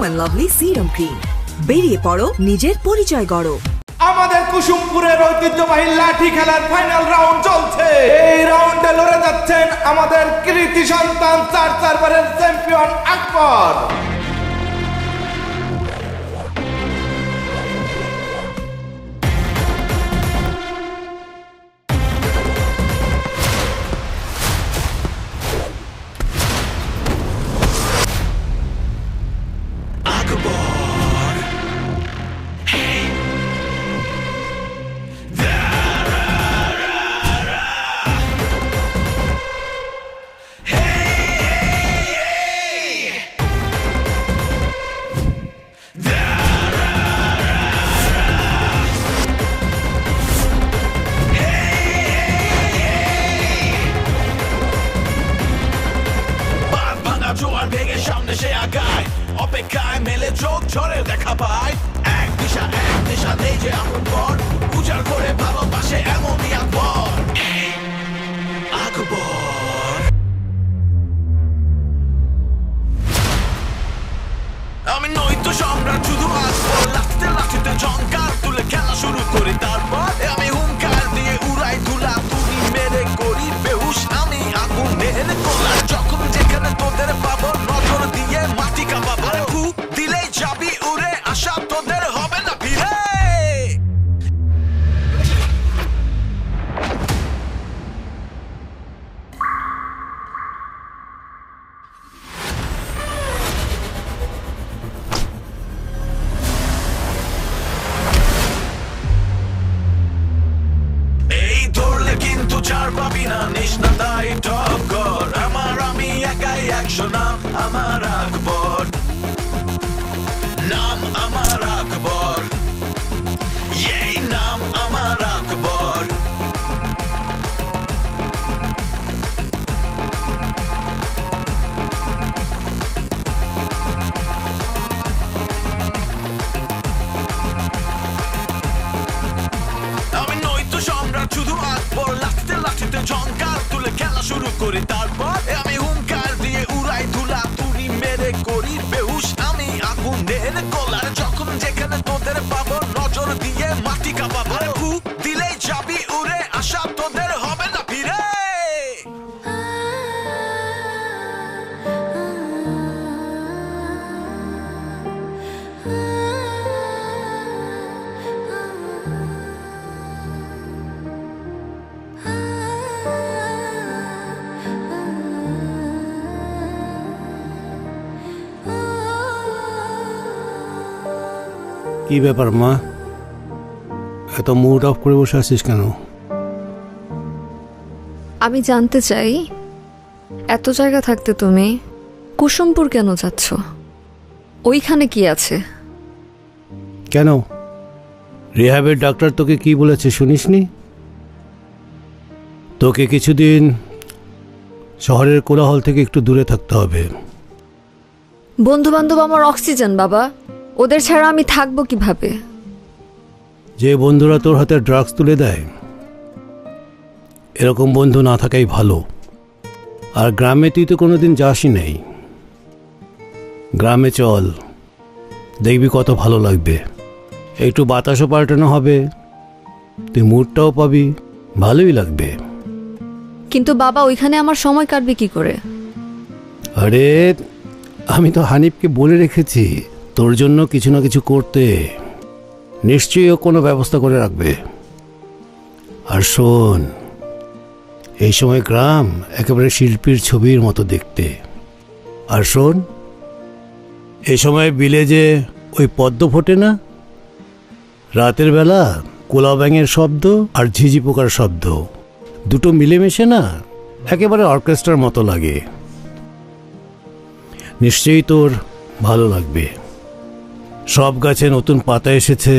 And lovely serum cream. বেরিয়ে পড়ো, নিজের পরিচয় গড়ো। আমাদের কুসুমপুরের ঐতিহ্যবাহী লাঠি খেলার ফাইনাল রাউন্ড চলছে। এই রাউন্ডে লড়ে যাচ্ছেন আমাদের কৃতি সন্তান 4 বারের চ্যাম্পিয়ন আকবর। জোয়ার ভেঙে সামনে সে আগায়, অপেক্ষায় মেলে চোখ ঝরে দেখা পায়। এক দিশা নেই যে আপন পর, উজাড় করে ভালোবাসে এমনই আকবর। আকবর আমি নই তো সম্রাট, শুধু আকবর। লাঠিতে ঝংকার তুলে খেলা শুরু করি, তারপর আমি হুঙ্কার দিয়ে উড়াই ধুলা, তুমি মেরে করি বেহুশ আমি আগুনের গোলা। যখন যেখানে তোদের পাবো নজর দিয়ে মাটি কাঁপাবো, ফু দিলেই যাবি উড়ে, আশা তোদের হবে না ফিরে। এই ধরলে কিন্তু চার পাবি না, নিস না তাই টক্কর। আমি একাই 100 নাম আমার আকবর, নাম আমার আকবর, এই নাম আমার আকবর। আমি নই তো সম্রাট, শুধু আকবর। লাঠিতে ঝংকার তুলে খেলা শুরু করি, তারপর আমি হুঙ্কার দিয়ে উড়াই ধুলা, তুমি মেরে করি বেহুশ আমি আগুনের গোলা। যখন যেখানে তোদের পাবো নজর দিয়ে মাটি কাঁপাবো, ফু দিলেই যাবি উড়ে, আশা তোদের হবে না ফিরে। কি ব্যাপার মা, এত মুড অফ করে বসে আছিস কেন? আমি জানতে চাই, এত জায়গা থাকতে তুমি কুসুমপুর কেন যাচ্ছ? ওইখানে কি আছে? কেন, রিহ্যাবের ডাক্তার তোকে কি বলেছে শুনিসনি? তোকে কিছুদিন শহরের কোলাহল থেকে একটু দূরে থাকতে হবে। বন্ধু বান্ধব আমার অক্সিজেন বাবা, ওদের ছাড়া আমি থাকবো কিভাবে? যে বন্ধুরা তোর হাতে ড্রাগস তুলে দেয়, এরকম বন্ধু না থাকাই ভালো। আর গ্রামে তুই তো কোনোদিন যাসই নেই, গ্রামে চল, দেখবি কত ভালো লাগবে। একটু বাতাসও পাল্টানো হবে, তুই মুডটাও পাবি, ভালোই লাগবে। কিন্তু বাবা ওইখানে আমার সময় কাটবে কি করে? আরে আমি তো হানিফকে বলে রেখেছি তোর জন্য কিছু না কিছু করতে, নিশ্চয়ই ও কোনো ব্যবস্থা করে রাখবে। আর শোন, এই সময় গ্রাম একেবারে শিল্পীর ছবির মতো দেখতে। আর শোন, এই সময় বিলে যে ওই পদ্ম ফোটে না, রাতের বেলা কোলা ব্যাঙের শব্দ আর ঝিঝি পোকার শব্দ দুটো মিলেমিশে না একেবারে অর্কেস্ট্রার মতো লাগে। নিশ্চয়ই তোর ভালো লাগবে। সব গাছে নতুন পাতা এসেছে,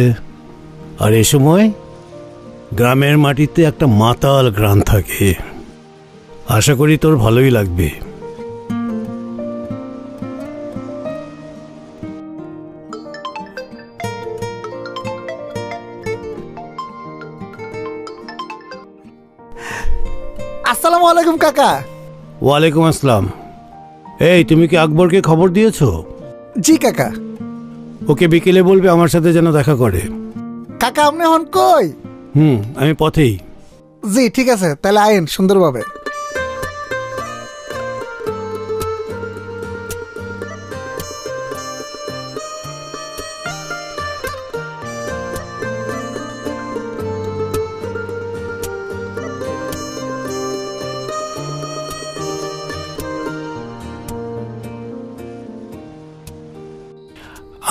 আর এ সময় গ্রামের মাটিতে একটা মাতাল গ্রাম থাকে। আশা করি তোর ভালোই লাগবে। আসসালামু আলাইকুম কাকা। ওয়ালাইকুম আসসালাম। এই, তুমি কি আকবরকে খবর দিয়েছো? জি কাকা। ওকে বিকেলে বলবে আমার সাথে যেন দেখা করে। কাকা আপনি হন কই? আমি পথেই। জি ঠিক আছে, তাহলে আইন সুন্দরভাবে।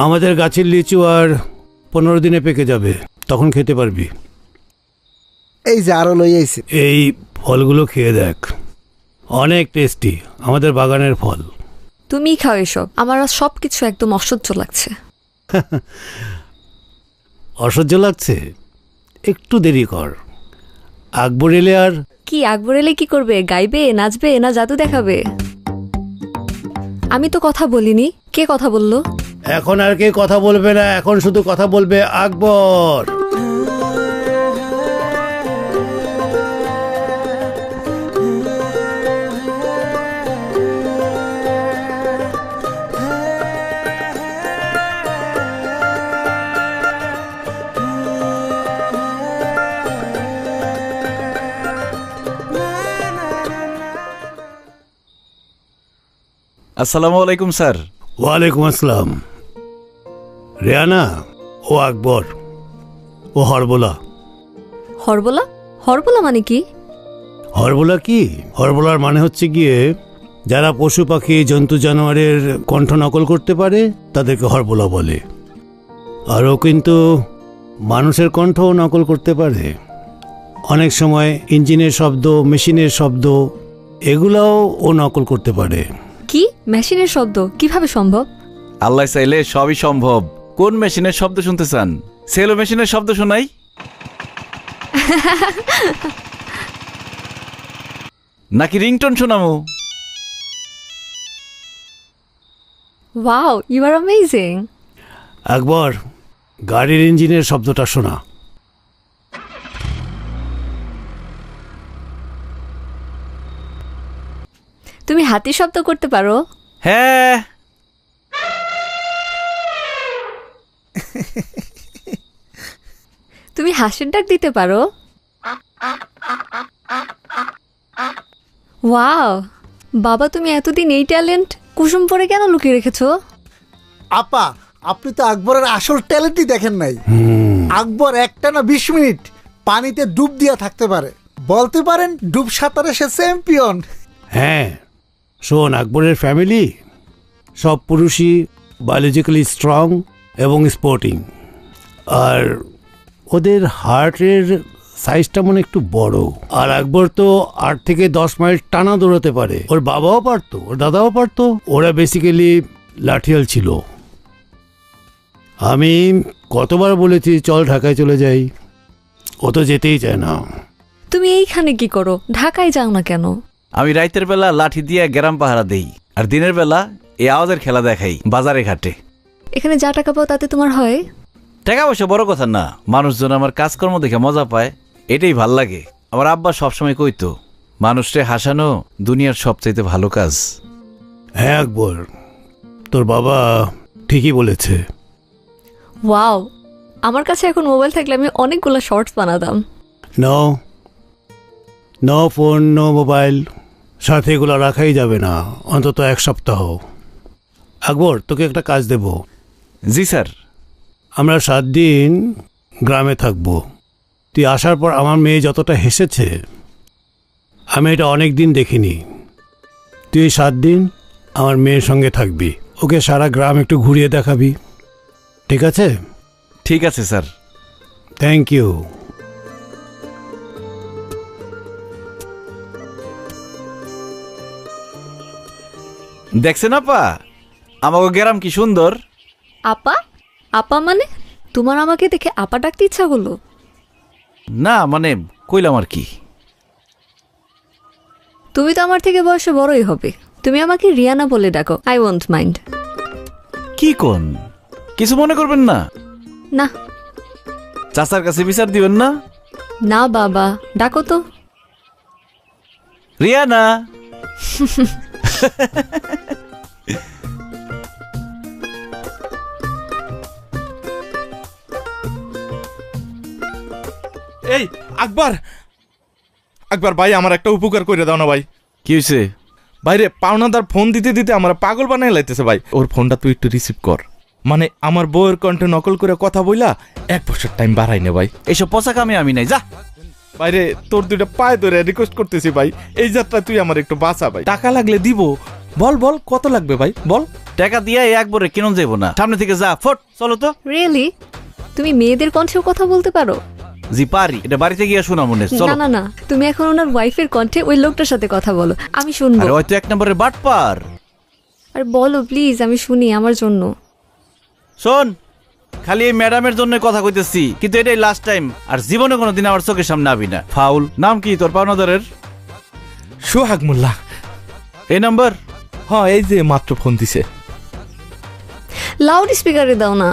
আমাদের গাছের লিচু আর 15 দিনে পেকে যাবে, তখন খেতে পারবি। এই যে আরো লই আইছি। এই ফলগুলো খেয়ে দেখ, অনেক টেস্টি, আমাদের বাগানের ফল। তুমি খাও এসব, আমার আর সব কিছু একদম অসহ্য লাগছে। অসহ্য লাগছে? একটু দেরি কর, আকবর এলে আর। কি আকবর এলে কি করবে? গাইবে, নাচবে, না জাদু দেখাবে? আমি তো কথা বলিনি, কে কথা বললো? এখন আর কে কথা বলবে না, এখন শুধু কথা বলবে আকবর। আসসালামু আলাইকুম স্যার। ওয়ালাইকুম আসসালাম। রেয়ানা, ও আকবর, ও হরবোলা। হরবোলা? হরবোলা মানে কি? হরবোলা কি? হরবোলার মানে হচ্ছে গিয়ে যারা পশু পাখি জন্তু জানোয়ারের কণ্ঠ নকল করতে পারে তাদেরকে হরবোলা বলে। আর ও কিন্তু মানুষের কণ্ঠও নকল করতে পারে। অনেক সময় ইঞ্জিনের শব্দ, মেশিনের শব্দ, এগুলাও ও নকল করতে পারে। কি মেশিনের শব্দ? কিভাবে সম্ভব? আল্লাহ চাইলে সবই সম্ভব। কোন মেশিনের শব্দ শুনতে চান? সেলো মেশিনের শব্দ শোনাই? নাকি রিংটোন শোনামো? Wow, you are amazing. Akbar, গাড়ির ইঞ্জিনের শব্দটা শোনা। তুমি হাতি শব্দ করতে পারো? হ্যাঁ। তুমি হাসির ডাক দিতে পারো? ওয়াও বাবা, তুমি এতদিন এই ট্যালেন্ট কুসুমপুরে কেন লুকিয়ে রেখেছো? আপা আপনি তো আকবরের আসল ট্যালেন্টই দেখেন নাই। আকবর একটানা 20 মিনিট পানিতে ডুব দিয়া থাকতে পারে, বলতে পারেন ডুব সাঁতারে সে চ্যাম্পিয়ন। হ্যাঁ শোন, আকবরের ফ্যামিলি সব পুরুষই বায়োলজিক্যালি স্ট্রং এবং স্পোর্টিং, আর ওদের হার্টের সাইজটা মনে একটু বড়। আর আকবর তো 8 থেকে 10 মাইল টানা দৌড়াতে পারে। ওর বাবাও পারতো, ওর দাদাও পারতো। ওরা বেসিক্যালি লাঠিয়াল ছিল। আমি কতবার বলেছি চল ঢাকায় চলে যাই, ও তো যেতেই চায় না। তুমি এইখানে কি করো? ঢাকায় যাও না কেন? আমি রাইতের বেলা লাঠি দিয়ে গ্রাম পাহারা দেই, আর দিনের বেলা এই আওয়াজের খেলা দেখাই বাজারে ঘাটে। এখানে যা টাকা পাও তাতে তোমার হয়? টাকা পয়সা বড় কথা না, মানুষজন আমার কাজকর্ম দেখে মজা পায়, এটাই ভাল লাগে। আমার আব্বা সবসময় কইতো, মানুষকে হাসানো দুনিয়ার সবচাইতে ভালো কাজ। হ্যাঁ আকবর, তোর বাবা ঠিকই বলেছে। ওয়াও, আমার কাছে এখন মোবাইল থাকলে আমি অনেকগুলো শর্টস বানাতাম। No no phone, no mobile, সাথে এগুলো রাখাই যাবে না অন্তত 1 সপ্তাহ। আকবর, তোকে একটা কাজ দেব। জি স্যার। আমরা 7 দিন গ্রামে থাকবো। তুই আসার পর আমার মেয়ে যতটা হেসেছে আমি এটা অনেক দিন দেখিনি। তুই 7 দিন আমার মেয়ের সঙ্গে থাকবি, ওকে সারা গ্রাম একটু ঘুরিয়ে দেখাবি, ঠিক আছে? ঠিক আছে স্যার। Thank you. দেখছেন আপা, আমাকে গ্রাম কি সুন্দর। আপা? আপা মানে? তোমার আমাকে দেখে আপা ডাকতে ইচ্ছা হলো? না মানে কইলাম আর কি। তুমি তো আমার থেকে বয়সে বড়ই হবে। তুমি আমাকে রিয়ানা বলে ডাকো, আই ওয়ন্ট মাইন্ড। কি কোন? কিছু মনে করবেন না? না চাচার কাছে বিচার দিবেন না? না বাবা, ডাকো তো। রিয়ানা। এই আকবর, আকবর ভাই আমার একটা উপকার করে দাও না ভাই। কি হয়েছে? ভাইরে পাওনাদার ফোন দিতে দিতে আমার পাগল বানাই লাইতেছে ভাই। ওর ফোনটা তুই একটু রিসিভ কর। মানে আমার বউয়ের কণ্ঠে নকল করে কথা বইলা 1 বছর টাইম বাড়াই নে ভাই। এইসব পচা কামে আমি নাই, যা। বাইরে তোর দুইটা পায়ে ধরে রিকোয়েস্ট করতেছি ভাই, এই যাত্রা তুই আমার একটু বাঁচা ভাই। টাকা লাগলে দিব। বল বল কত লাগবে ভাই বল। টাকা দিয়ে একবারে কিনুন যাইব না, সামনে থেকে যা, ফট চলো তো। রিয়েলি? তুমি মেয়েদের কণ্ঠেও কথা বলতে পারো? জি পারি, এটা বাড়িতে গিয়ে শোনা মনে, চলো। না না না, তুমি এখন ওনার ওয়াইফের কণ্ঠে ওই লোকটার সাথে কথা বলো, আমি শুনবো। আরে হয়তো 1 নম্বরের বাটপার। আর বলো প্লিজ, আমি শুনি আমার জন্য। শোন, খালি এই ম্যাডামের জন্য কথা কইতেছি, কিন্তু এটাই লাস্ট টাইম। আর জীবনে কোনোদিন আমার চোখের সামনে আবি না। ফাউল। নাম কি তোর পাওনাদারের? সোহাগ মোল্লা। এই নাম্বার? হ্যাঁ, এই যে মাত্র ফোন দিছে। লাউড স্পিকারে দাও না।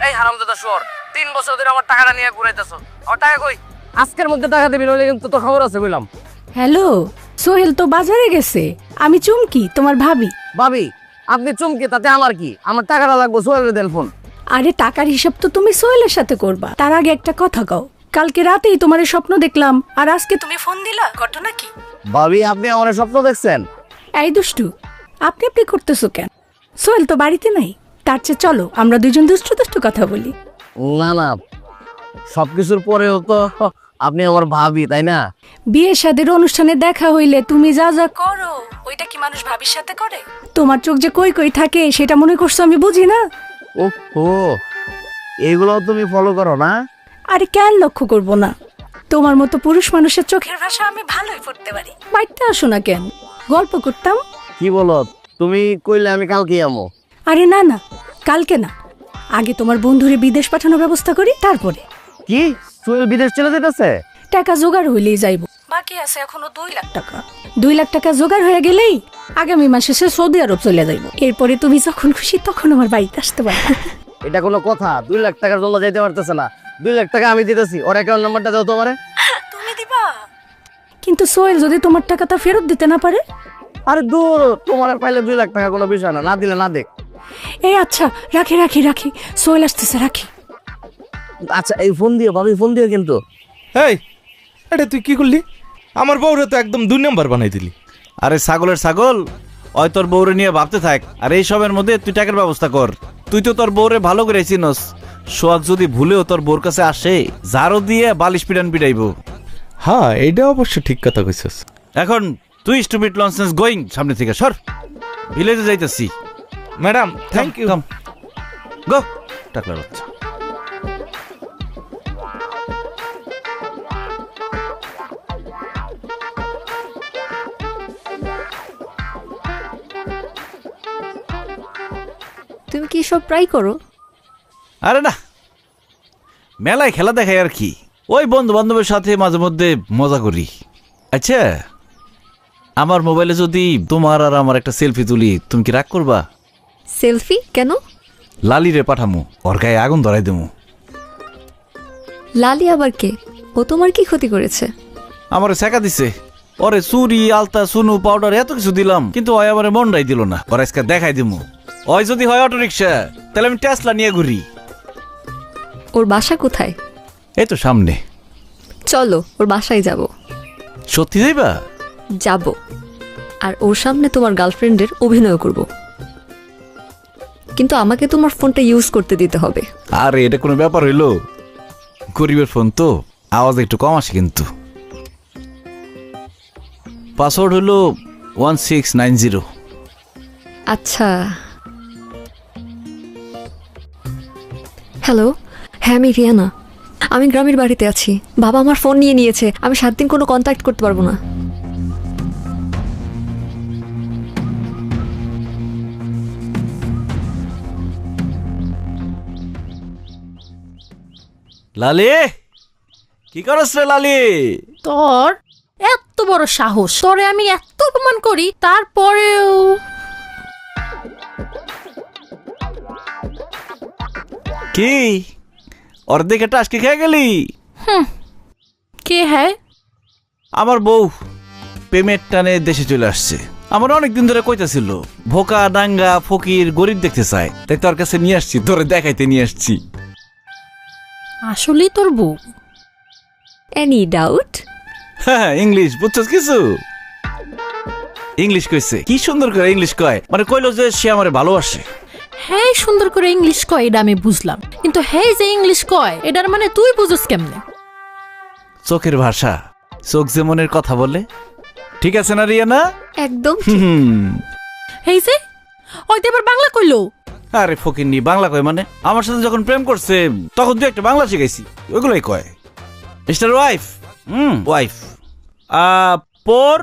এই হারামজাদা শুয়োর, 3 বছর ধরে আমার টাকাটা নিয়ে ঘুরাইতেছো। আমার টাকা কই? আজকের মধ্যে টাকা দিবি, নইলে কিন্তু তোর খবর আছে কইলাম। হ্যালো, সোহেল তো বাজারে গেছে, আমি চুমকি তোমার ভাবি। ভাবি, আপনি চমকে তাতে আমার কি? আমার টাকাটা লাগবে, সোহেলের দেন ফোন। আরে টাকার হিসাব তো তুমি সোহেলের সাথে করবা, তার আগে একটা কথা কও। কালকে রাতেই তোমার স্বপ্ন দেখলাম, আর আজকে তুমি ফোন দিলা, ঘটনা কি? ভাবি, আপনি আমার স্বপ্ন দেখছেন? এই দুষ্টু, আপনি আপনি করতেছো কেন? সোহেল তো বাড়িতে নাই, তার চেয়ে চলো আমরা দুজন দুষ্টু দুষ্টু কথা বলি। না না, সবকিছুর পরেও তো আপনি আমার ভাবি, তাই না? বিয়ে শাদীর অনুষ্ঠানে দেখা হইলে তুমি যা যা করো, ওইটা কি মানুষ ভাবির সাথে করে? তোমার চোখ যে কই কই থাকে সেটা মনে করছো আমি বুঝি না? ও, এইগুলো তুমি ফলো করো না? আরে কেন লক্ষ্য করব না? তোমার মতো পুরুষ মানুষের চোখের ভাষা আমি ভালোই পড়তে পারি। বাড়িতে আসো না কেন, গল্প করতাম। কি বলো তুমি? কইলে আমি কালকে আমো। আরে না না, কালকে না, আগে তোমার বন্ধুরে বিদেশ পাঠানোর ব্যবস্থা করি, তারপরে। কি সোহেল বিদেশ চলে যেতেছে? টাকা জোগাড় হইলেই যাইব, বাকি আছে এখনো 2 লাখ টাকা। 2 লাখ টাকা জোগাড় হয়ে গেলেই আগামী মাসে সে সৌদি আরব চলে যাইব। এরপরে তুমি যখন খুশি তখন আমার বাড়িতে আসতে পারবে। এটা কোনো কথা? 2 লাখ টাকার জন্য যাইতে পারতেছে না। 2 লাখ টাকা আমি দিতেছি, ওর অ্যাকাউন্ট নাম্বারটা দাও তোমারে। তুমি দিবা? কিন্তু সোহেল যদি তোমার টাকাটা ফেরত দিতে না পারে? আরে দূর, তোমার আর পাইলে 2 লাখ টাকা কোনো বিষয় না, না দিলে না দেখ। এই আচ্ছা, রাখি রাখি রাখি, সোহেল আসতেছে, রাখি। আচ্ছা, এই ফোন দিও ভাবি, ফোন দিও কিন্তু। এই, এটা তুই কি করলি? আমার বউরে তো একদম 2 নাম্বার বানাই দিলি। আরে ছাগলের ছাগল, ওই তোর বউরে নিয়ে ভাবতে থাক, আর এই সবের মধ্যে তুই টাকার ব্যবস্থা কর। তুই তো তোর বউরে ভালো করে চিনস। সোহাগ যদি ভুলেও তোর বউর কাছে আসে, জারো দিয়ে বালিশ পিটান পিটাইব। হ্যাঁ, এইটা অবশ্য ঠিক কথা কইছস। এখন তুই স্টুপিড লনসেন্স গোয়িং, সামনে থেকে সর। ভিলেজে যাইতেছি। Madam thank you. কাম গো, টাকলা বাচ্চা। তুমি কি সব ট্রাই করো? আরে না, মেলায় খেলা দেখাই আর কি। ওই বন্ধু বান্ধবের সাথে মাঝে মধ্যে মজা করি। আচ্ছা, আমার মোবাইলে যদি তোমার আর আমার একটা সেলফি তুলি, তুমি কি রাগ করবা? সেলফি কেন? লালিরে পাঠামু, ওর গায়ে আগুন ধরাই দেবো। লালি আবার কে? ও তোমার কি ক্ষতি করেছে? আমারে শেখা দিছে। ওরে চুরি, আলতা, সুনু, পাউডার এত কিছু দিলাম, কিন্তু ওই আমারে মনটাই দিল না। ওর আজকে দেখাই দিমু। ওই যদি হয় অটো রিক্সা, তাহলে আমি টেসলা নিয়ে ঘুরি। ওর বাসা কোথায়? এই তো সামনে। চলো ওর বাসায় যাব। সত্যি যাইবা? যাব, আর ওর সামনে তোমার গার্লফ্রেন্ডের অভিনয় করব, কিন্তু আমাকে তোমার ফোনটা ইউজ করতে দিতে হবে। আরে এটা কোনো ব্যাপার হইলো? গরিবের ফোন তো, আওয়াজ একটু কম আসে কিন্তু। পাসওয়ার্ড হলো 1690। আচ্ছা, হ্যালো, হ্যাঁ আমি রিয়ানা। আমি গ্রামের বাড়িতে আছি, বাবা আমার ফোন নিয়ে নিয়েছে, আমি 7 দিন কোনো কন্ট্যাক্ট করতে পারবো না। লালি, কি করছ রে লালি? তোর এত বড় সাহস, তোরে আমি এত অপমান করি, তারপরেও কি অর্ধেক একটা আজকে খেয়ে গেলি? কে হ্যাঁ? আমার বউ পেমেন্ট টানে দেশে চলে আসছে। আমার অনেকদিন ধরে কইতাছিল ভোকা ডাঙ্গা ফকির গরিব দেখতে চায়, তাই তোর কাছে নিয়ে আসছি, তোরে দেখাইতে নিয়ে আসছি। আসলেই তোর বউ? Any doubt? হ্যাঁ, ইংলিশ বুঝছস কিছু? ইংলিশ কইছে, কি সুন্দর করে ইংলিশ কয়, মানে কইলো যে সে আমারে ভালোবাসে। হ্যাঁ, সুন্দর করে ইংলিশ কয় এটা আমি বুঝলাম, কিন্তু হ্যাঁ যে ইংলিশ কয় এটার মানে তুই বুঝস কেমনে? চোখের ভাষা, চোখ যে মনের কথা বলে। ঠিক আছে না রিয়ানা? একদম। হেই যে হয়তো এবার বাংলা কইলো। আরে ফকিন্নি, বাংলা কয় মানে? আমার সাথে যখন প্রেম করছে তখন তুই একটা বাংলা শিখাইছি, ওইগুলাই কয়। মিস্টার ওয়াইফ, ওয়াইফ পর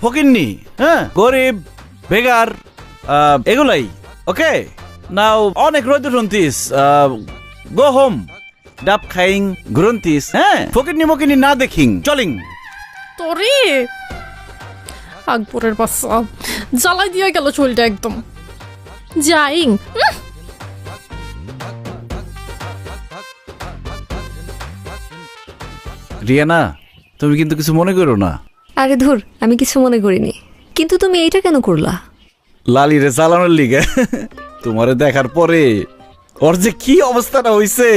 ফকিন্নি, হ্যাঁ, গরিব বেগার, এগুলাই। ওকে, নাও অনেক রোদ উঠন্তিস, গো হোম, ডাব খাইং ঘুরন্তিস, হ্যাঁ, ফকিন্নি মকিন্নি না দেখিং চলিং। তোরে আকবরের বাচ্চা জ্বালাই দিয়ে গেল চুলটা একদম যাইং। রিয়ানা, তুমি কিন্তু কিছু মনে করো না। আরে ধুর, আমি কিছু মনে করিনি, কিন্তু তুমি এইটা কেন করলা? লালিরে চালানোর লিগে। তোমারে দেখার পরে ওর যে কি অবস্থাটা হইছে,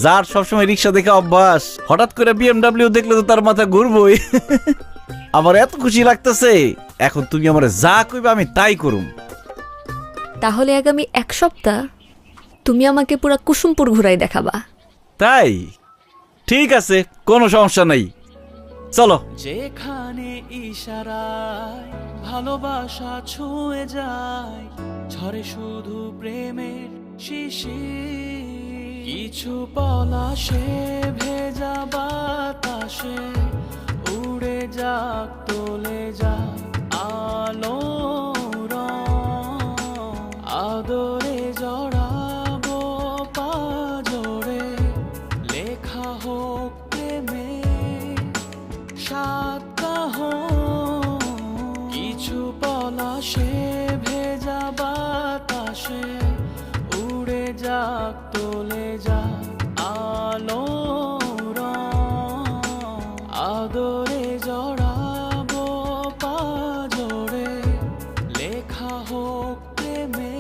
যার সবসময় রিক্সা দেখে অভ্যাস, হঠাৎ করে BMW দেখলে তো তার মাথা ঘুরবই। আমার এত খুশি লাগতেছে, এখন তুমি আমার যা কইবে আমি তাই করুম। তাহলে আগামী 1 সপ্তাহ তুমি আমাকে পুরা কুসুমপুর ঘুরাই দেখাবা। তাই? ঠিক আছে, কোনো সমস্যা নাই, চলো। যেখানে ইশারায় ভালোবাসা ছুঁয়ে যায়, ঝরে শুধু প্রেমের শিশির, কিছু পলাশে ভেজা বাতাসে উড়ে যাক, তোলে যাক আলো রং, আদরে জড়াবো পাজরে, লেখা হোক প্রেমে সাত কাহন, কিছু পলাশে ভেজা বাতাসে উড়ে যাক, তোলে যাক আলো রং, আদরে জড়াবো পাজরে, লেখা হোক প্রেমে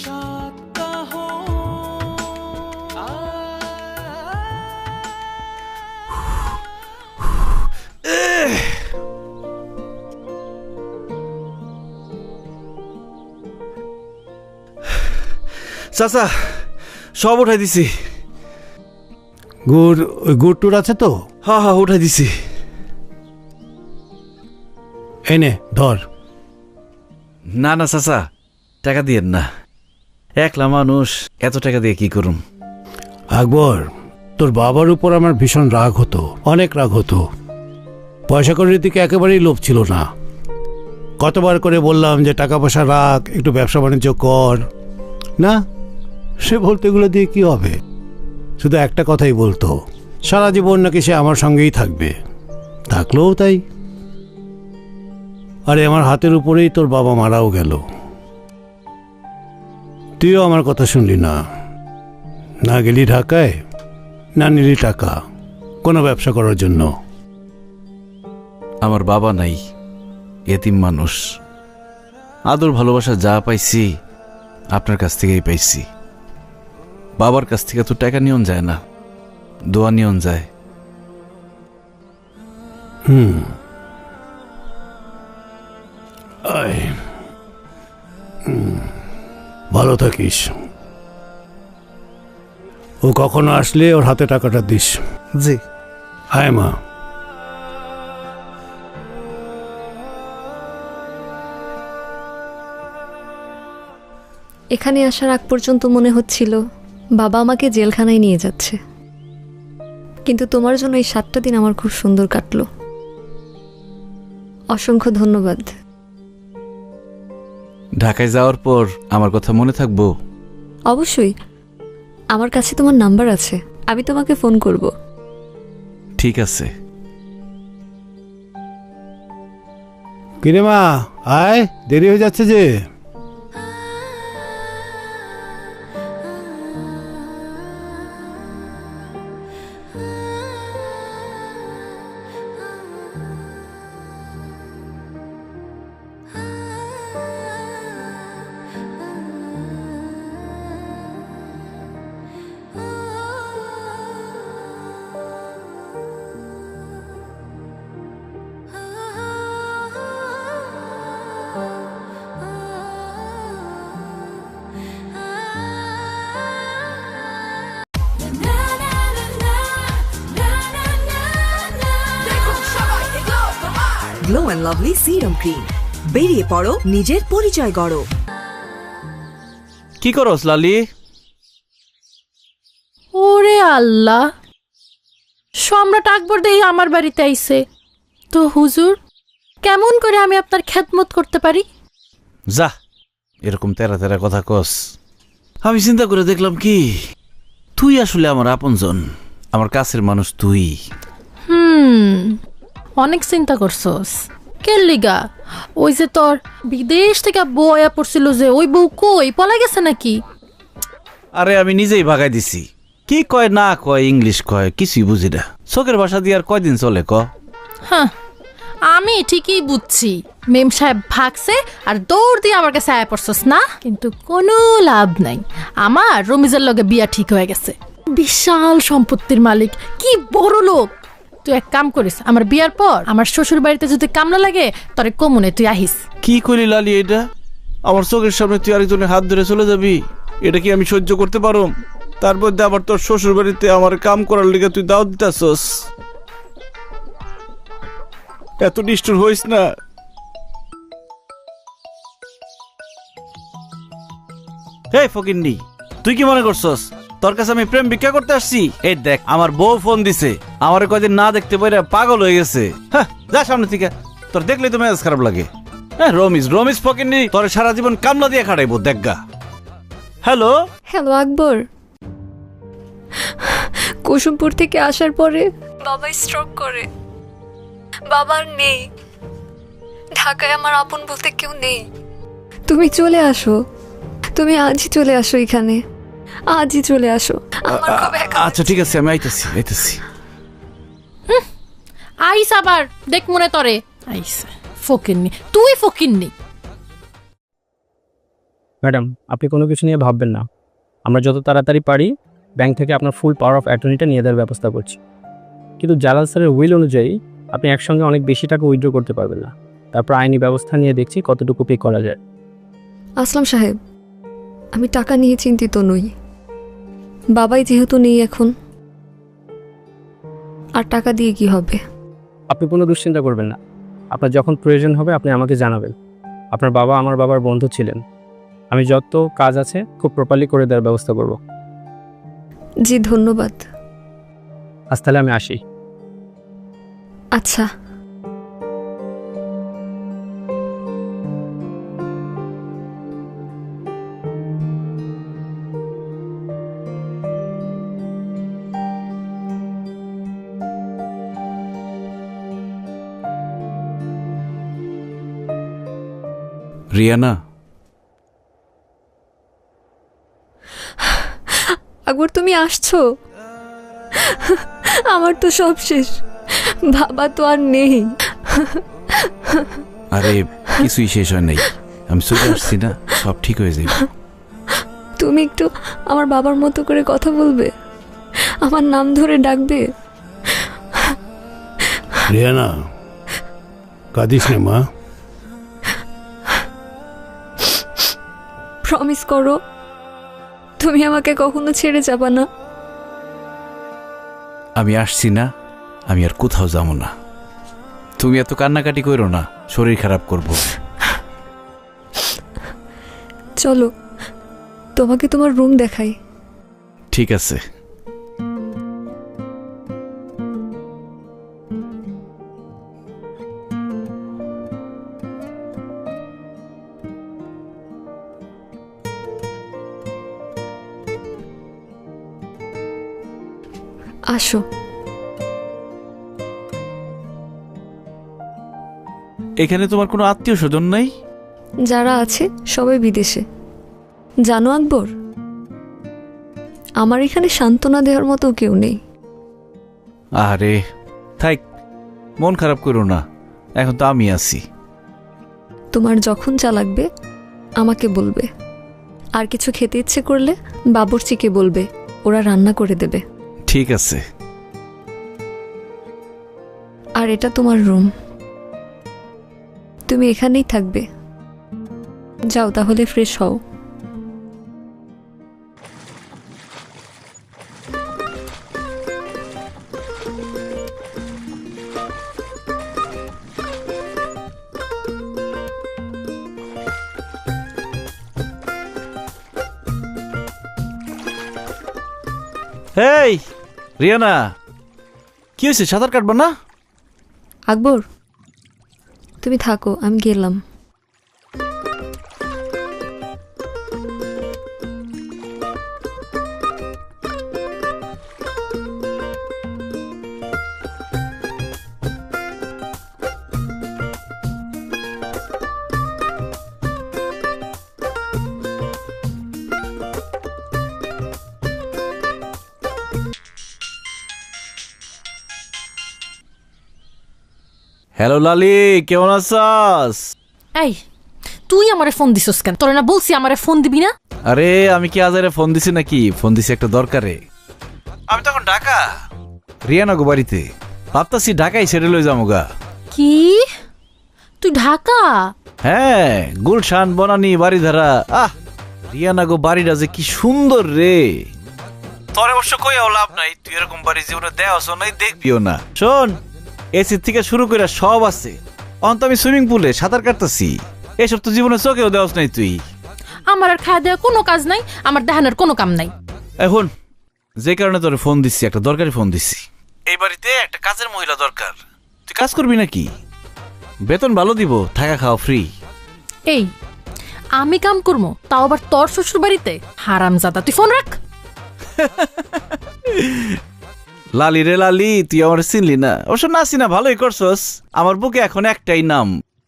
সাত কাহন। চাচা, সব উঠাই দিছি। গুড়, ওই গুড় টুর আছে তো? হ্যাঁ হ্যাঁ, উঠাই দিছি। এনে ধর। না না চাচা, টাকা দিয়েন না, একলা মানুষ, এত টাকা দিয়ে কি করুম? আকবর, তোর বাবার উপর আমার ভীষণ রাগ হতো, অনেক রাগ হতো। পয়সা করির দিকে একেবারেই লোভ ছিল না। কতবার করে বললাম যে টাকা পয়সা রাখ, একটু ব্যবসা বাণিজ্য কর, না, সে বলতে এগুলো দিয়ে কি হবে। শুধু একটা কথাই বলতো, সারা জীবন নাকি সে আমার সঙ্গেই থাকবে, থাকলেও তাই। আরে আমার হাতের উপরেই তোর বাবা মারাও গেল, তুইও আমার কথা শুনলি না, না গেলি ঢাকায়, না নিলি টাকা কোনো ব্যবসা করার জন্য। আমার বাবা নাই, এতিম মানুষ, আদর ভালোবাসা যা পাইছি আপনার কাছ থেকেই পাইছি। বাবার কাছ থেকে তো টাকা নিয়ন যায় না, দোয়া নিয়ন যায়। ভালো থাকিস। ও কখনো আসলে ওর হাতে টাকাটা দিস। জি। হায় মা। এখানে আসার আগ পর্যন্ত মনে হচ্ছিল বাবা আমাকে জেলখানায় নিয়ে যাচ্ছে, কিন্তু তোমার জন্য এই 7টা দিন আমার খুব সুন্দর কাটলো। অসংখ্য ধন্যবাদ। ঢাকায় যাওয়ার পর আমার কথা মনে থাকবো? অবশ্যই, আমার কাছে তোমার নাম্বার আছে, আমি তোমাকে ফোন করব। ঠিক আছে। কিরে মা, আয়, দেরি হয়ে যাচ্ছে যে। Glow and lovely serum cream. বেরিয়ে পড়ো, নিজের পরিচয় গড়ো। কি করস লালি? ওরে আল্লাহ, সম্রাট আকবর দেহি আমার বাড়িতে আইছে। তো হুজুর, কেমন করে আমি আপনার খেদমত করতে পারি? যা, এরকম তেরা তেরা কথা কস। আমি চিন্তা করে দেখলাম কি, তুই আসলে আমার আপনজন, আমার কাছের মানুষ তুই। অনেক চিন্তা করছস। কেল্লিগা? ওই যে তোর বিদেশ থেকে বউ আয়া পড়ছিল, যে ওই বউ কই পলা গেছে নাকি? আরে আমি নিজেই ভাগাই দিছি। কি কয় না কয়, ইংলিশ কয়, কিছুই বুঝি না। চোখের ভাষা দিয়ে আর কয়দিন চলে ক? হ্যাঁ, আমি ঠিকই বুঝছি। মেম সাহেব ভাগছে আর দৌড় দিয়ে আমার কাছে আয়া পড়ছস না, কিন্তু কোনো লাভ নাই। আমার রমিজের লগে বিয়া ঠিক হয়ে গেছে। বিশাল সম্পত্তির মালিক, কি বড় লোক। তুই এক কাম করিস, আমার বিয়ার পর আমার শ্বশুর বাড়িতে যদি কামলা লাগে তরে কমুনে তুই আহিস। কি করি লালি এটা? আমার চোখের সামনে তুই আরেকজনের হাত ধরে চলে যাবি, এটা কি আমি সহ্য করতে পারো? তার মধ্যে আবার তোর শ্বশুর বাড়িতে আমার কাম করার লিগে তুই দাওয়াত দিতেছস। এত নিষ্ঠুর হইস না। এই ফকিন্নি, তুই কি মনে করছস তোর কাছে আমি প্রেম ভিক্ষা করতে আসছি? এই দেখ, আমার বউ ফোন দিছে, আমার কয়দিন না দেখতে পাইরা পাগল হয়ে গেছে। হ্যাঁ, যা সামনে থেকে, তোর দেখলে তো মেজাজ খারাপ লাগে। হ্যাঁ, রমিজ ফকিন্নি তোর সারা জীবন কামলা দিয়ে খাটাইবো, দেখগা। হ্যালো হ্যালো আকবর, কুসুমপুর থেকে আসার পরে বাবা স্ট্রোক করে। বাবার নেই, ঢাকায় আমার আপন বলতে কেউ নেই। তুমি চলে আসো, তুমি আজই চলে আসো, এখানে আজই চলে আসো। আমার খুব একা আচ্ছা ঠিক আছে, আমি আইতেছি। আইস আবার দেখ মনে তরে আইস। ফকিন্নি, তুই ফকিন্নি। ম্যাডাম, আপনি কোনো কিছু নিয়ে ভাববেন না। আমরা যত তাড়াতাড়ি পারি ব্যাংক থেকে আপনার ফুল পাওয়ার অফ অ্যাটর্নিটা নিয়ে দেওয়ার ব্যবস্থা করছি। কিন্তু জালাল স্যারের উইল অনুযায়ী আপনি একসঙ্গে অনেক বেশি টাকা উইথড্র করতে পারবেন না। তারপর আইনি ব্যবস্থা নিয়ে দেখছি কতটুকু পে করা যায়। আসলাম সাহেব, আমি টাকা নিয়ে চিন্তিত নই। বাবাই যেহেতু নেই এখন, আর টাকা দিয়ে কি হবে? আপনি কোনো দুশ্চিন্তা করবেন না। আপনার যখন প্রয়োজন হবে আপনি আমাকে জানাবেন। আপনার বাবা আমার বাবার বন্ধু ছিলেন। আমি যত কাজ আছে খুব প্রপারলি করে দেওয়ার ব্যবস্থা করব। জি ধন্যবাদ। আজ তাহলে আমি আসি। আচ্ছা। রিয়ানা, আকবর তুমি আসছো? আমার তো সব শেষ, বাবা তো আর নেই। আরে কিছুই শেষ হয় নাই, আমি চলে আসছি না, সব ঠিক হয়ে যাবে। তুমি একটু আমার বাবার মতো করে কথা বলবে, আমার নাম ধরে ডাকবে। রিয়ানা, কাঁদিস না মা। প্রমিস করো তুমি আমাকে কখনো ছেড়ে যাবা না। আমি আসছি না, আমি আর কোথাও যাবো না। তুমি এত কান্নাকাটি করো না, শরীর খারাপ করব। চলো তোমাকে তোমার রুম দেখাই। ঠিক আছে। আসো। এখানে তোমার কোনো আত্মীয় স্বজন নাই? যারা আছে সবাই বিদেশে। জানো আকবর, আমার এখানে সান্ত্বনা দেওয়ার মতো কেউ নেই। আরে থাক, মন খারাপ করো না, এখন তো আমি আছি। তোমার যখন যা লাগবে আমাকে বলবে, আর কিছু খেতে ইচ্ছে করলে বাবুর্চিকে বলবে, ওরা রান্না করে দেবে। ঠিক আছে। আর এটা তোমার রুম, তুমি এখানেই থাকবে। যাও তাহলে, ফ্রেশ হও। এই রিয়ানা, কি হয়েছে? সাঁতার কাটবা না? আকবর, তুমি থাকো, আমি গেলাম। হ্যালো লালি, কেমন আছাস? এই তুই আমারে ফোন দিছস কেন? তোরে না বলছি আমারে ফোন দিবি না? আরে আমি কি আজারে ফোন দিছি নাকি? ফোন দিছি একটা দরকারে। আমি তখন ঢাকা, রিয়ানা গো বাড়িতে। ভাবতাছি ঢাকায় সেটেল হয়ে যাবো গা। কি তুই ঢাকা? হ্যাঁ, গুলশান বনানি বাড়িধারা। রিয়ানা গো বাড়িটা যে কি সুন্দর রে। তোর অবশ্য কইও লাভ নাই, তুই এরকম বাড়ি জীবনে দেওয়াছ নাই, দেখবিও না। শোন, এসি থেকে শুরু করে সব আছে। অন্ত আমি সুইমিং পুলে সাঁতার কাটতেছি, এসব তো জীবনে চোখেও দেওয়াস নাই তুই। আমার আর খাওয়া দেওয়া কোনো কাজ নাই, আমার দেহানোর কোনো কাম নাই। এখন যে কারণে তোরে ফোন দিচ্ছি, একটা দরকারি ফোন দিচ্ছি। এই বাড়িতে একটা কাজের মহিলা দরকার। তুই কাজ করবি নাকি? বেতন ভালো দিব, থাকা খাওয়া ফ্রি। এই আমি কাম করবো, তাও আবার তোর শ্বশুর বাড়িতে? হারামজাদা, তুই ফোন রাখ। লালি রে লালি, তুই আমার চিনলি না? অবশ্য না চিনা ভালোই করছস। আমার বুকে এখন একটাই নাম,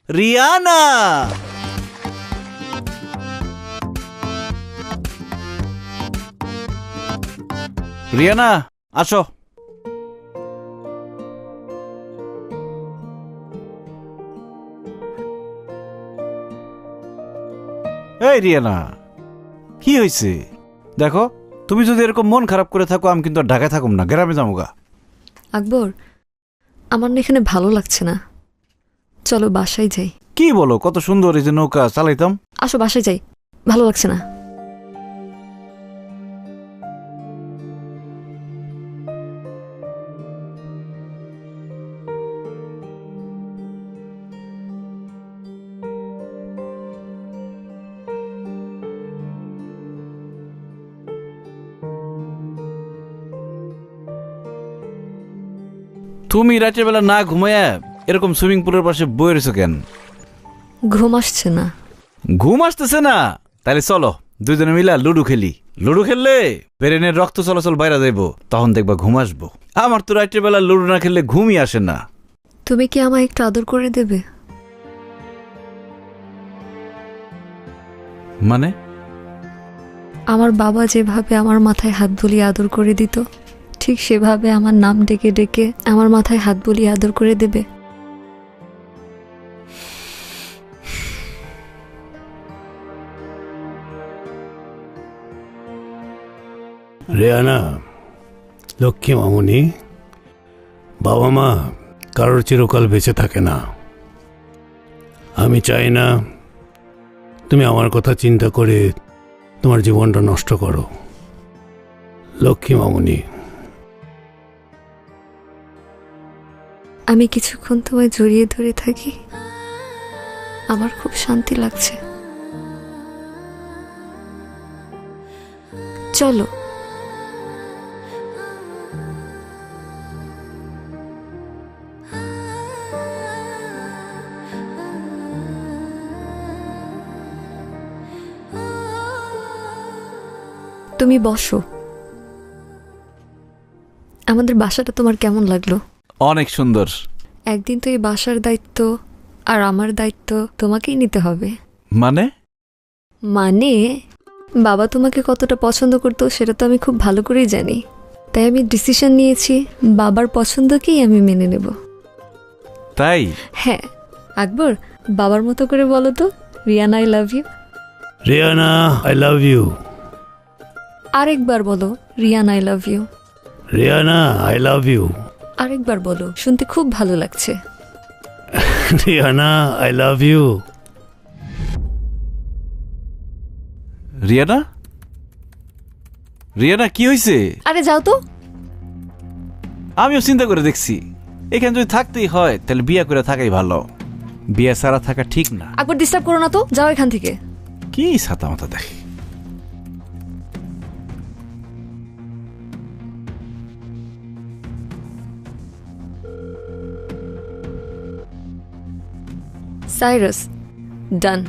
রিয়ানা। রিয়ানা, আসো। এই রিয়ানা, কি হয়েছে? দেখো, তুমি যদি এরকম মন খারাপ করে থাকো, আমি কিন্তু আর ঢাকায় থাকুম না, গ্রামে যাবো। আকবর, আমার না এখানে ভালো লাগছে না, চলো বাসায় যাই। কি বলো? কত সুন্দর এই যে নৌকা চালাইতাম। আসো বাসায় যাই, ভালো লাগছে না। তুমি রাতের বেলা না ঘুমায়া এরকম সুইমিং পুলের পাশে বয়ে রয়েছো কেন? ঘুম আসছে না। ঘুম আসতেছে না? তাহলে চলো দুজনে মিলা লুডো খেলি। লুডো খেললে ব্রেনের রক্ত চলাচল বাইরে যাইব, তখন দেখবা ঘুম আসবো। আমার তো রাতের বেলা লুডো না খেললে ঘুমই আসে না। তুমি কি আমায় একটু আদর করে দেবে? মানে? আমার বাবা যেভাবে আমার মাথায় হাত বুলিয়ে আদর করে দিত, ঠিক সেভাবে আমার নাম ডেকে ডেকে আমার মাথায় হাত বুলিয়ে আদর করে দেবে? রেয়ানা, লক্ষ্মী মামুনি, বাবা মা কারোর চিরকাল বেঁচে থাকে না। আমি চাই না তুমি আমার কথা চিন্তা করে তোমার জীবনটা নষ্ট করো। লক্ষ্মী মামুনি, আমি কিছুক্ষণ তোমায় জড়িয়ে ধরে থাকি, আমার খুব শান্তি লাগছে। চলো। তুমি বসো। আমাদের বাসাটা তোমার কেমন লাগলো? অনেক সুন্দর। একদিন তো এই বাসার দায়িত্ব আর আমার দায়িত্ব তোমাকেই নিতে হবে। মানে? মানে বাবা তোমাকে কতটা পছন্দ করতো সেটা তো আমি খুব ভালো করেই জানি। তাই আমি ডিসিশন নিয়েছি বাবার পছন্দকেই আমি মেনে নেব। তাই? হ্যাঁ। আকবর, বাবার মতো করে বলো তো, Riyana I love you. Riyana I love you. আরেকবার বলো, Riyana I love you. Riyana I love you. আরেকবার বলো, শুনতে খুব ভালো লাগছে। Riyana I love you. Riyana, Riyana কি হয়েছে? আরে যাও তো। আমিও চিন্তা করে দেখছি, এখানে যদি থাকতেই হয় তাহলে বিয়ে করে থাকাই ভালো। বিয়ে ছাড়া থাকা ঠিক না। আকবর, ডিস্টার্ব করো না তো, যাও এখান থেকে। কি ছাতা মাথা দেখে। Cyrus done.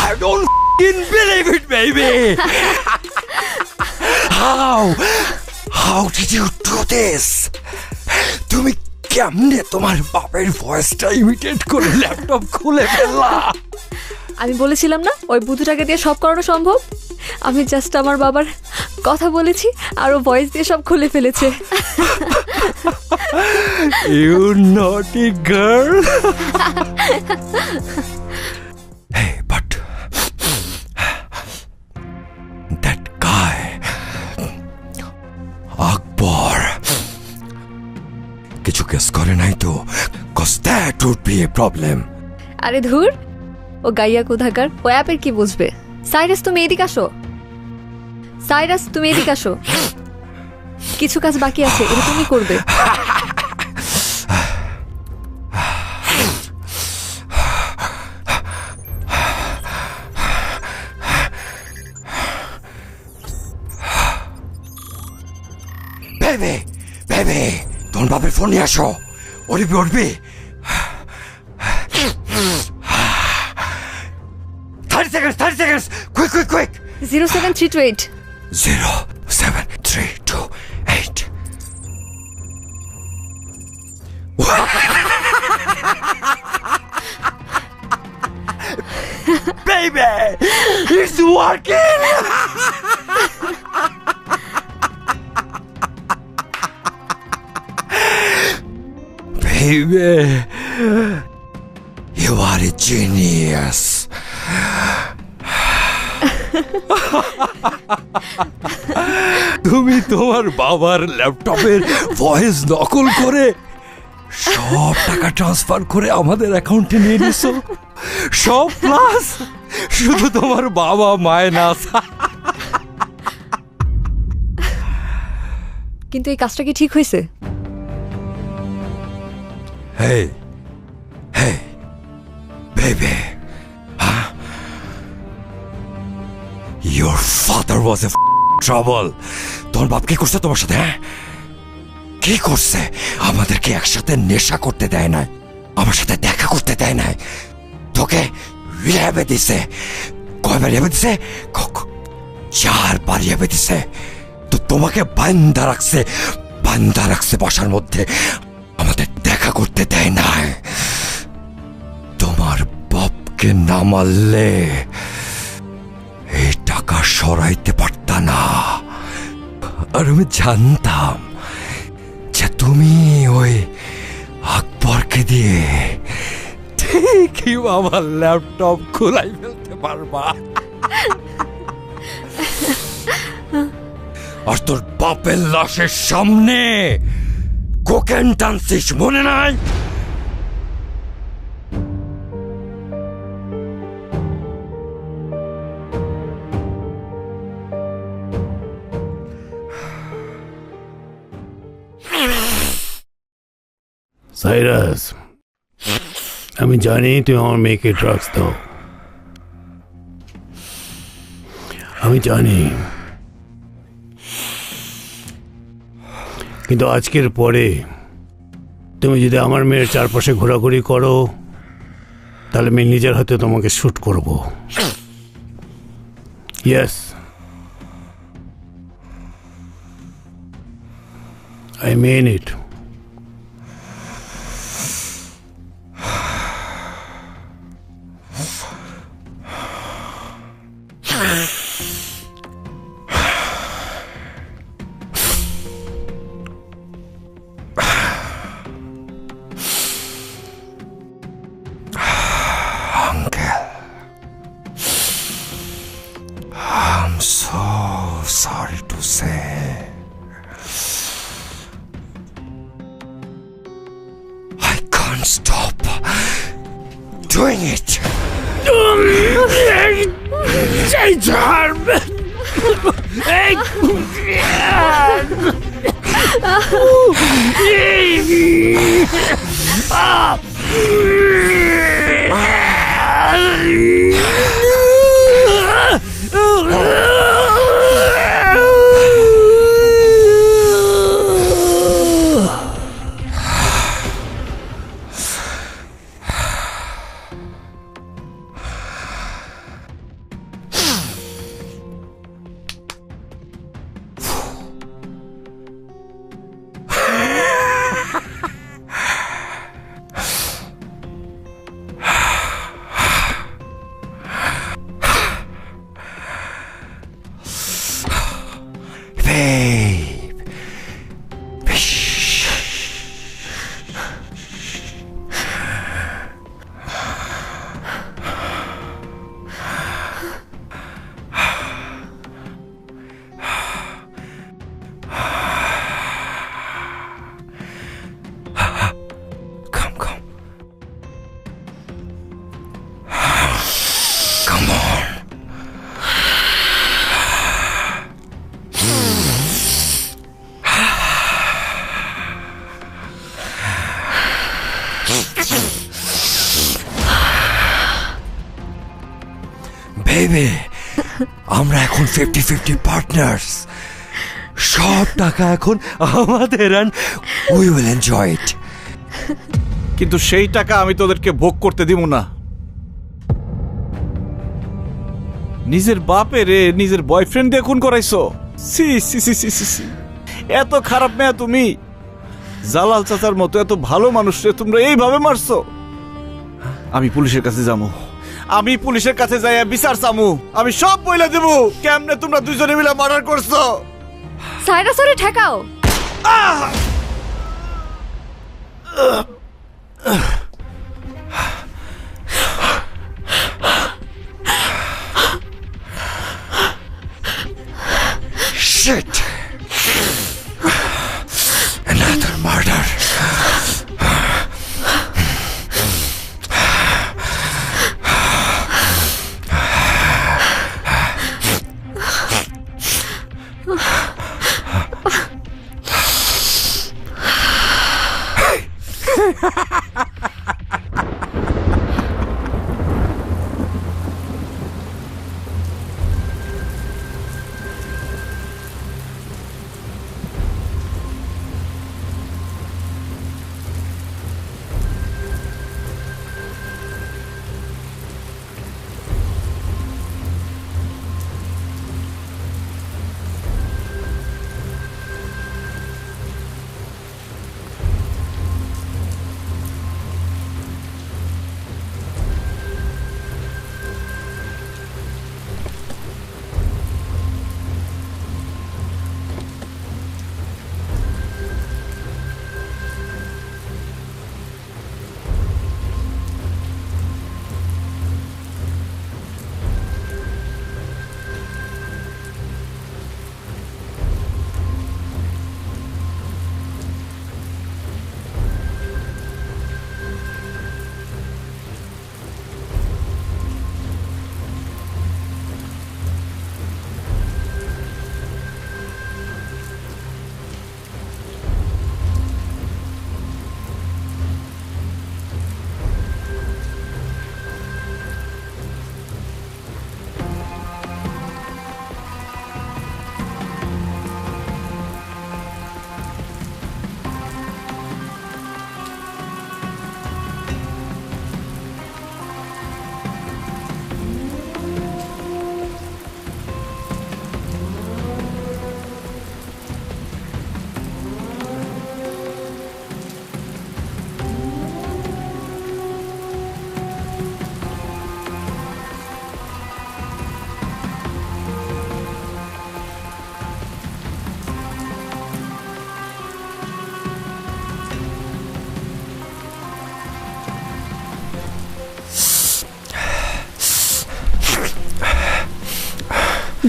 I don't f***ing believe it, baby! How did you do this? তুমি কেমনে তোমার বাপের ভয়েসটা ইমিটেট করে ল্যাপটপ খুলে ফেললা? আমি বলেছিলাম না ওই বুধুটাকে দিয়ে সব করানো সম্ভব। আমি জাস্ট আমার বাবার কথা বলেছি আর ও ভয়েস দিয়ে সব খুলে ফেলেছে। You naughty girl! Hey, but that guy, Akbar, কিছু কেস করে নাই তো? Cause that would be a problem. আরে ধুর, ও গাইয়া কোথাকার, ও অ্যাপের কি বুঝবে? সাইরাস তুমি এদিকে আসো। সাইরাস তুমি এদিকে আসো। কিছু কাজ বাকি আছে, এটা তুমি করবে। বেবি তোর বাপের ফোন নিয়ে আসো। উঠবি 30 seconds quick 07328 07328 Baby, it's working! Baby, you are a genius. তুমি তোমার বাবার ল্যাপটপের ভয়েস নকল করে সব টাকা ট্রান্সফার করে আমাদের অ্যাকাউন্টে নিয়ে নিছো, সব প্লাস শুধু তোমার বাবা মাইনাস। কিন্তু এই কাজটা কি ঠিক হয়েছে? Hey, baby, huh? Your father was a trouble. তোর বাপ কি করছে তোমার সাথে? হ্যাঁ, কি করছে? আমাদেরকে একসাথে নেশা করতে দেয় না, আমার সাথে দেখা করতে দেয় না, তোকে রিহ্যাবে দিছে। কয়বার রিহ্যাবে দিছে? 4বার রিহ্যাবে দিছে। তো তোমাকে বান্দা রাখছে বাসার মধ্যে, আমাদের দেখা করতে দেয় না। তোমার বাপকে না মারলে এই টাকা সরাইতে পারতা না। আর আমি জানতাম যে তুমি ওই আকবরকে দিয়ে ঠিকই আমার ল্যাপটপ খোলাই ফেলতে পারবা। আর তোর বাপের লাশের সামনে কোকেন টানছিস, মনে নাই? সাইরাস, আমি জানি তুমি আমার মেয়েকে ড্রাগস দাও, আমি জানি, কিন্তু আজকের পরে তুমি যদি আমার মেয়ের চারপাশে ঘোরাঘুরি করো তাহলে আমি নিজের হাতে তোমাকে শ্যুট করব। Yes, I mean it. I'm so sorry to say, I can't stop doing it. Baby, আমরা এখন 50-50 পার্টনার্স। সব টাকা এখন আমাদের, and we will enjoy it. কিন্তু সেই টাকা আমি তোদেরকে ভোগ করতে দিব না। নিজের বাপের নিজের বয়ফ্রেন্ড দিয়ে খুন করাইছো। সি সি সি সি সি সি। এত খারাপ মেয়ে তুমি। জালাল চাচার মতো এত ভালো মানুষরে তোমরা এইভাবে মারছো। আমি পুলিশের কাছে যাবো। আমি পুলিশের কাছে যাই বিচার চামু। আমি সব বইলা দেব কেমনে তোমরা দুইজনে মিলে মার্ডার করছো। সাইরা সরে ঠেকাও। Shit! Another murder.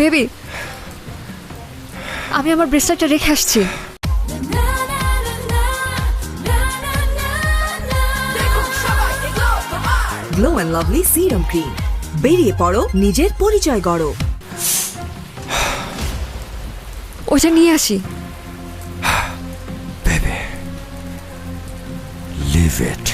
বেবি, আমি আমার ব্রেসলেটটা রেখে আসছি। Glow and lovely serum cream, বেরিয়ে পড়ো, নিজের পরিচয় গড়ো। ওটা নিয়ে আসি। believe it.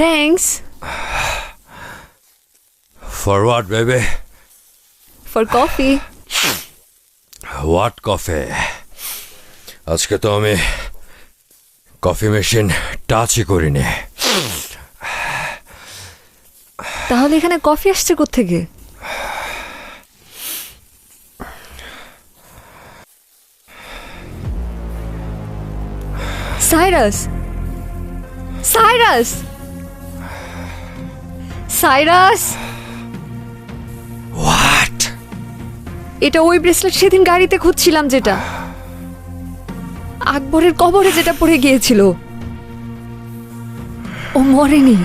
Thanks For what, baby? for coffee. What coffee? আজকে তো আমি কফি মেশিন টাচই করিনি। তাহলে এখানে কফি আসছে কোত্থেকে? Cyrus, Cyrus, Cyrus! What? এটা ওই ব্রেসলেট সেদিন গাড়িতে খুঁজছিলাম, যেটা আকবরের কবরে যেটা পড়ে গিয়েছিল। ও মরেনি,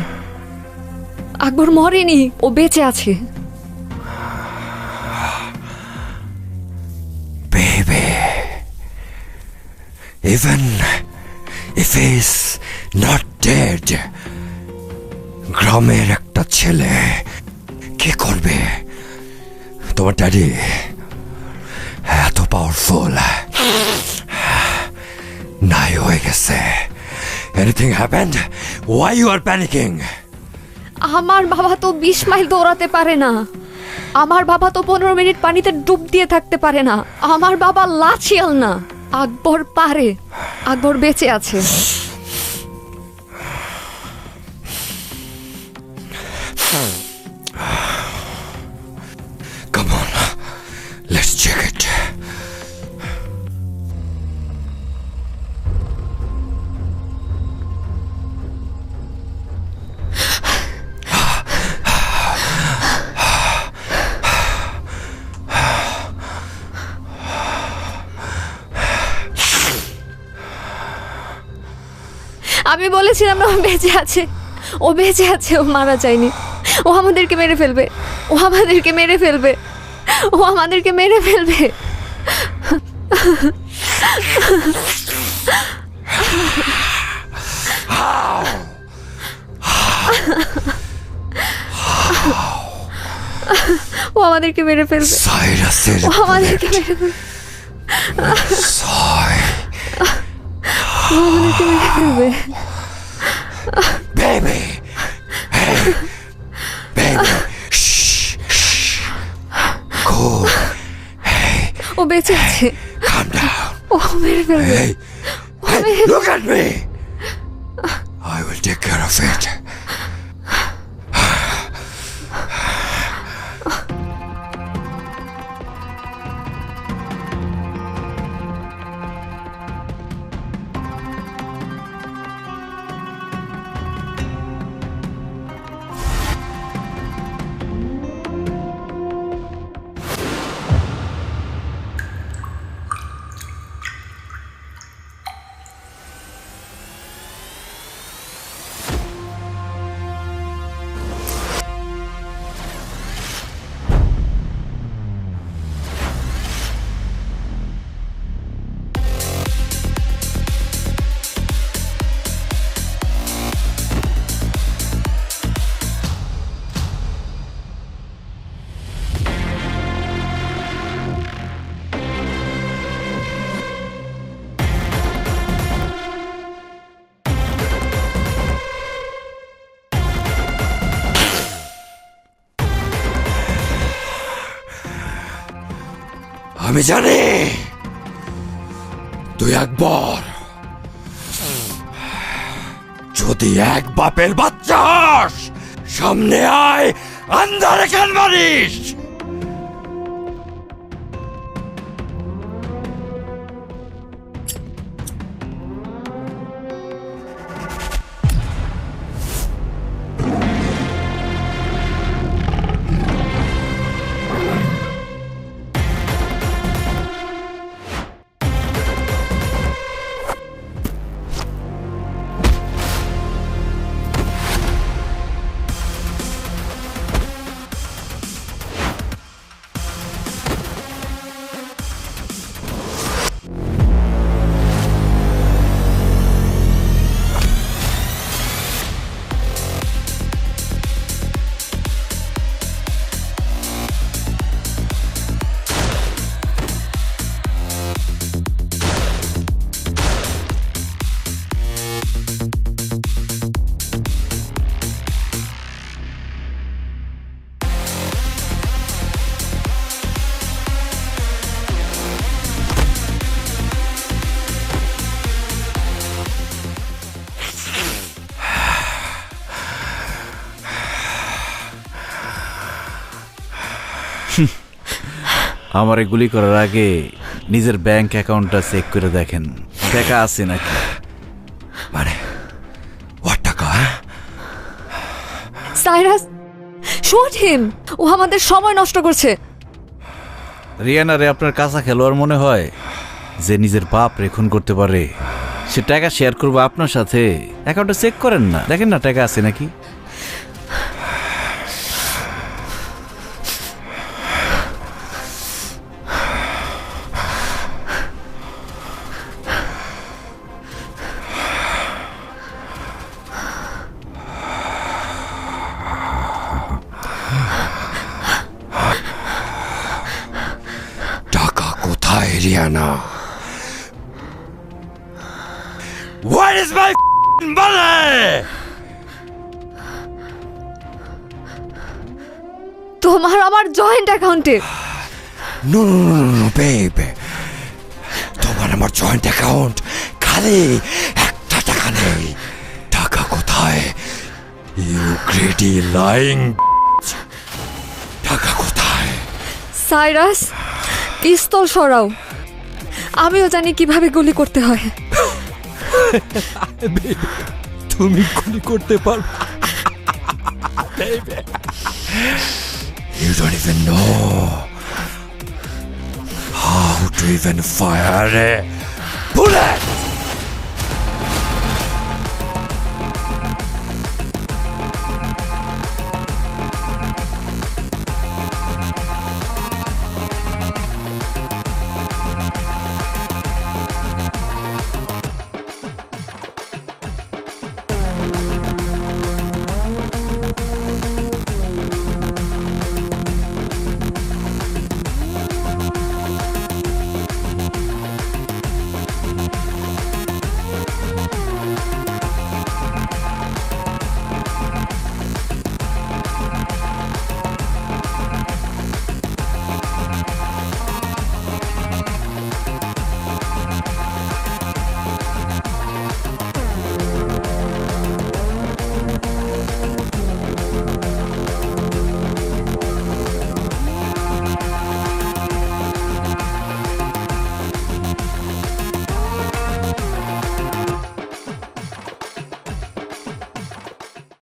আকবর মরেনি, ও বেঁচে আছে। Baby, even if he's not dead, গ্রামের একটা ছেলে কি করবে? তোমার ড্যাডি এত পাওয়ারফুল, নাই হয়ে গেছে। Anything happened? Why you are panicking? আমার বাবা তো 20 মাইল দৌড়াতে পারে না। আমার বাবা তো 15 মিনিট পানিতে ডুব দিয়ে থাকতে পারে না। আমার বাবা লাচিয়াল না। আকবর পারে, আকবর বেঁচে আছে। Come on, let's check it. আমি বলেছিলাম না ও বেঁচে আছে, ও বেঁচে আছে, ও মারা যায়নি। ও আমাদেরকে মেরে ফেলবে, ও আমাদেরকে মেরে ফেলবে, ও আমাদেরকে মেরে ফেলবে। ও আমাদেরকে মেরে ফেলবে, সাইরাসের ও আমাদেরকে মেরে ফেলবে, সাই ও আমাদেরকে মেরে ফেলবে। baby. Hey, baby. Shh, shh. Cool. Hey, ও বেঁচে আছে, calm down. ও মেরে ফেলবে। Hey, hey, look at me. I will take care of it. আমি জানি তুই আকবর যদি এক বাপের বাচ্চা হস, সামনে আয়, আন্ধারে কেন মারিস? আমারে গুলি করার আগে নিজের ব্যাংক অ্যাকাউন্টটা চেক করে দেখেন টাকা আছে নাকি। মানে ওর টাকা? Cyrus, shoot him. ও আমাদের সময় নষ্ট করছে। রিয়ানারে আপনার কাঁচা খেলোয়াড় মনে হয় যে নিজের বাপ রে খুন করতে পারে? সে টাকা শেয়ার করবো আপনার সাথে, অ্যাকাউন্টে চেক করেন না, দেখেন না টাকা আছে নাকি। টাকা কোথায় Rihanna? Where is my money? তোমার আমার জয়েন্ট অ্যাকাউন্টে। No, no, no, no, no, babe. তোমার আমার জয়েন্ট অ্যাকাউন্ট খালি, একটা টাকা নেই। টাকা কোথায়? You greedy lying. টাকা কোথায়? সাইরাস, পিস্তল সরাও। আমিও জানি কিভাবে গুলি করতে হয়। তুমি গুলি করতে পারো? You don't even know how to even fire a bullet.